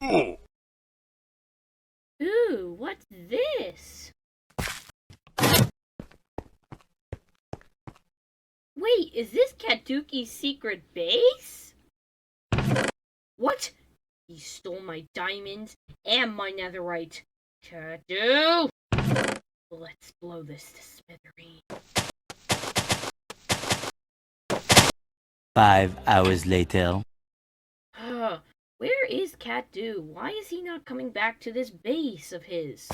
Ooh, what's this? Wait, is this Catdooki's secret base? What? He stole my diamonds and my netherite. Catdoo! Let's blow this to smithereens. 5 hours later. Where is Catdoo? Why is he not coming back to this base of his?